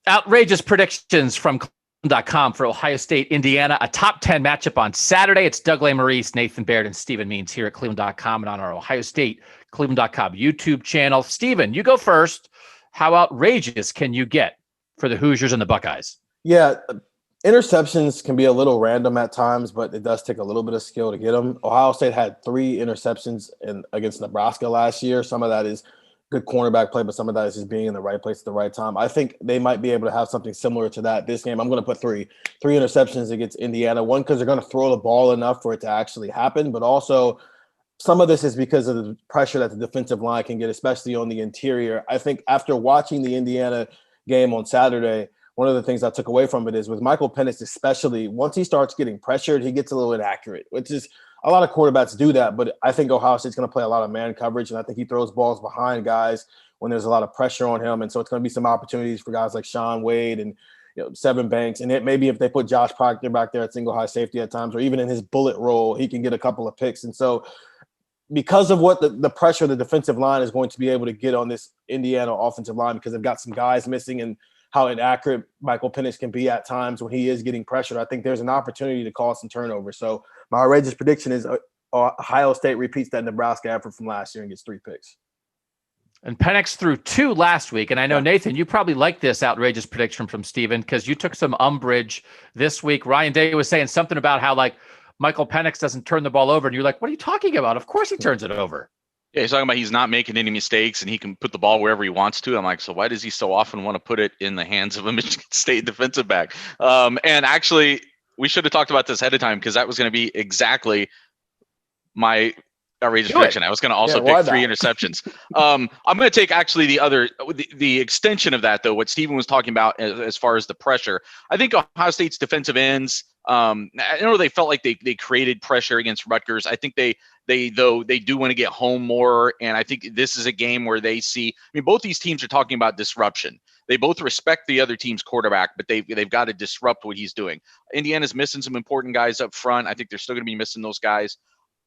Outrageous predictions from cleveland.com for Ohio State, Indiana, a top 10 matchup on Saturday. It's Doug Lesmerises, Nathan Baird, and Stephen Means here at cleveland.com and on our Ohio State cleveland.com YouTube channel. Stephen, you go first. How outrageous can you get for the Hoosiers and the Buckeyes? Yeah, interceptions can be a little random at times, but it does take a little bit of skill to get them. Ohio State had 3 interceptions against Nebraska last year. Some of that is good cornerback play, but some of that is just being in the right place at the right time. I think they might be able to have something similar to that this game. I'm going to put three interceptions against Indiana. One, because they're going to throw the ball enough for it to actually happen, but also some of this is because of the pressure that the defensive line can get, especially on the interior. I think after watching the Indiana game on Saturday, one of the things I took away from it is with Michael Penix, especially once he starts getting pressured, he gets a little inaccurate, which is a lot of quarterbacks do that. But I think Ohio State's going to play a lot of man coverage, and I think he throws balls behind guys when there's a lot of pressure on him. And so it's going to be some opportunities for guys like Sean Wade and Sevin Banks. And maybe if they put Josh Proctor back there at single high safety at times, or even in his bullet roll, he can get a couple of picks. And so because of what the pressure the defensive line is going to be able to get on this Indiana offensive line, because they've got some guys missing and how inaccurate Michael Penix can be at times when he is getting pressured, I think there's an opportunity to cause some turnovers. So my outrageous prediction is Ohio State repeats that Nebraska effort from last year and gets 3 picks. And Penix threw 2 last week. And I know, Nathan, you probably like this outrageous prediction from Stephen because you took some umbrage this week. Ryan Day was saying something about how, like, Michael Penix doesn't turn the ball over. And you're like, what are you talking about? Of course he turns it over. Yeah, he's talking about he's not making any mistakes and he can put the ball wherever he wants to. I'm like, so why does he so often want to put it in the hands of a Michigan State defensive back? And actually, we should have talked about this ahead of time because that was going to be exactly my outrageous prediction. I was going to also pick 3 interceptions. I'm going to take actually the extension of that, though, what Stephen was talking about as far as the pressure. I think Ohio State's defensive ends, I know they felt like they created pressure against Rutgers. I think they do want to get home more. And I think this is a game where they see, I mean, both these teams are talking about disruption. They both respect the other team's quarterback, but they've got to disrupt what he's doing. Indiana's missing some important guys up front. I think they're still going to be missing those guys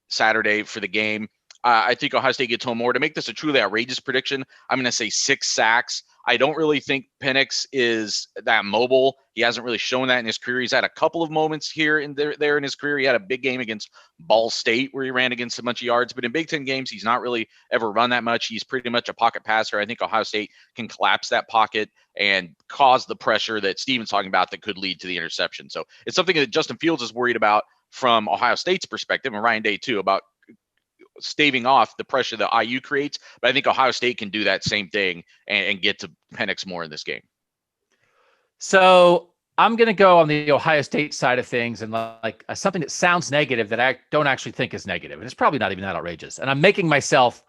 Saturday for the game. I think Ohio State gets home more. To make this a truly outrageous prediction, I'm going to say 6 sacks. I don't really think Penix is that mobile. He hasn't really shown that in his career. He's had a couple of moments here and there in his career. He had a big game against Ball State where he ran against a bunch of yards, but in Big Ten games, he's not really ever run that much. He's pretty much a pocket passer. I think Ohio State can collapse that pocket and cause the pressure that Steven's talking about that could lead to the interception. So it's something that Justin Fields is worried about from Ohio State's perspective, and Ryan Day too, about staving off the pressure that IU creates. But I think Ohio State can do that same thing and get to Penix more in this game. So I'm going to go on the Ohio State side of things and like something that sounds negative that I don't actually think is negative. And it's probably not even that outrageous. And I'm making myself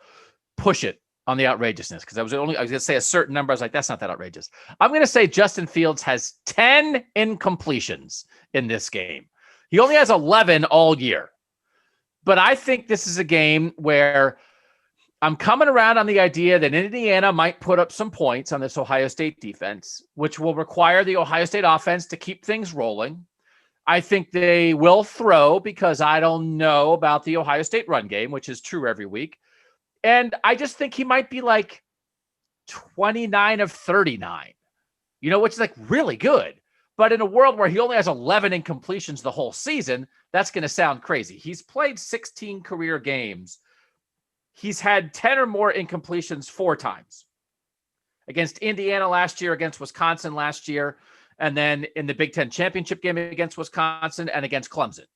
push it on the outrageousness because I was going to say a certain number. I was like, that's not that outrageous. I'm going to say Justin Fields has 10 incompletions in this game. He only has 11 all year. But I think this is a game where I'm coming around on the idea that Indiana might put up some points on this Ohio State defense, which will require the Ohio State offense to keep things rolling. I think they will throw because I don't know about the Ohio State run game, which is true every week. And I just think he might be like 29 of 39, which is like really good. But in a world where he only has 11 incompletions the whole season, that's going to sound crazy. He's played 16 career games. He's had 10 or more incompletions 4 times. Against Indiana last year, against Wisconsin last year, and then in the Big Ten championship game against Wisconsin and against Clemson.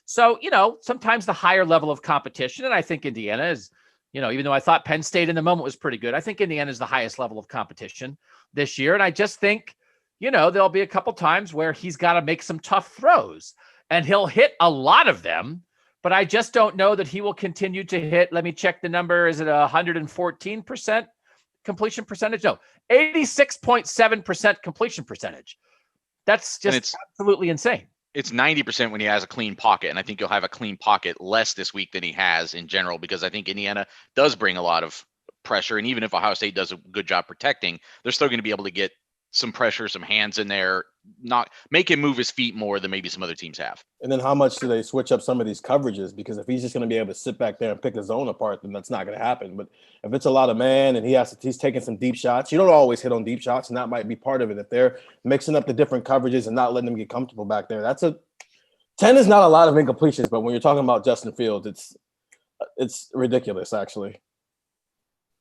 So, sometimes the higher level of competition, and I think Indiana is, even though I thought Penn State in the moment was pretty good, I think Indiana is the highest level of competition this year. And I just think, there'll be a couple times where he's got to make some tough throws and he'll hit a lot of them, but I just don't know that he will continue to hit. Let me check the number. Is it 114% completion percentage? No, 86.7% completion percentage. That's just absolutely insane. It's 90% when he has a clean pocket. And I think he'll have a clean pocket less this week than he has in general, because I think Indiana does bring a lot of pressure. And even if Ohio State does a good job protecting, they're still going to be able to get some pressure, some hands in there not make him move his feet more than maybe some other teams have. And then how much do they switch up some of these coverages? Because if he's just going to be able to sit back there and pick a zone apart, then that's not going to happen. But if it's a lot of man and he's taking some deep shots, you don't always hit on deep shots, and that might be part of it. If they're mixing up the different coverages and not letting them get comfortable back there, 10 is not a lot of incompletions. But when you're talking about Justin Fields, it's ridiculous, actually.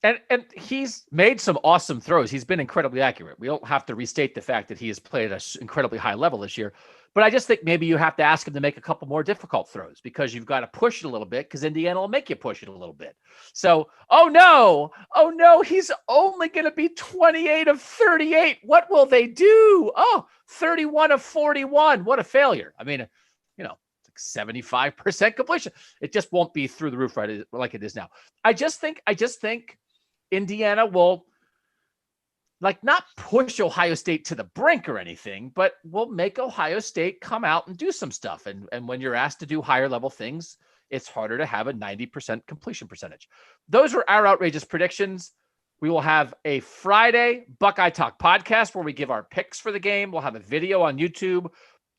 And he's made some awesome throws. He's been incredibly accurate. We don't have to restate the fact that he has played at an incredibly high level this year. But I just think maybe you have to ask him to make a couple more difficult throws because you've got to push it a little bit because Indiana will make you push it a little bit. So, oh no, he's only going to be 28 of 38. What will they do? 31 of 41. What a failure. I mean, 75% completion. It just won't be through the roof right like it is now. I just think Indiana will not push Ohio State to the brink or anything, but will make Ohio State come out and do some stuff. And when you're asked to do higher level things, it's harder to have a 90% completion percentage. Those are our outrageous predictions. We will have a Friday Buckeye Talk podcast where we give our picks for the game. We'll have a video on YouTube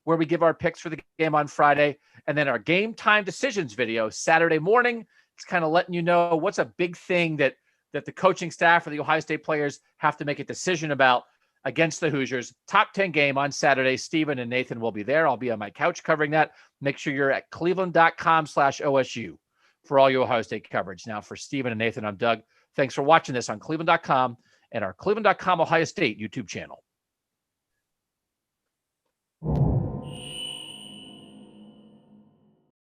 where we give our picks for the game on Friday. And then our game time decisions video Saturday morning. It's kind of letting you know what's a big thing that the coaching staff or the Ohio State players have to make a decision about against the Hoosiers. Top 10 game on Saturday. Stephen and Nathan will be there. I'll be on my couch covering that. Make sure you're at cleveland.com/OSU for all your Ohio State coverage. Now for Stephen and Nathan, I'm Doug. Thanks for watching this on cleveland.com and our cleveland.com Ohio State YouTube channel.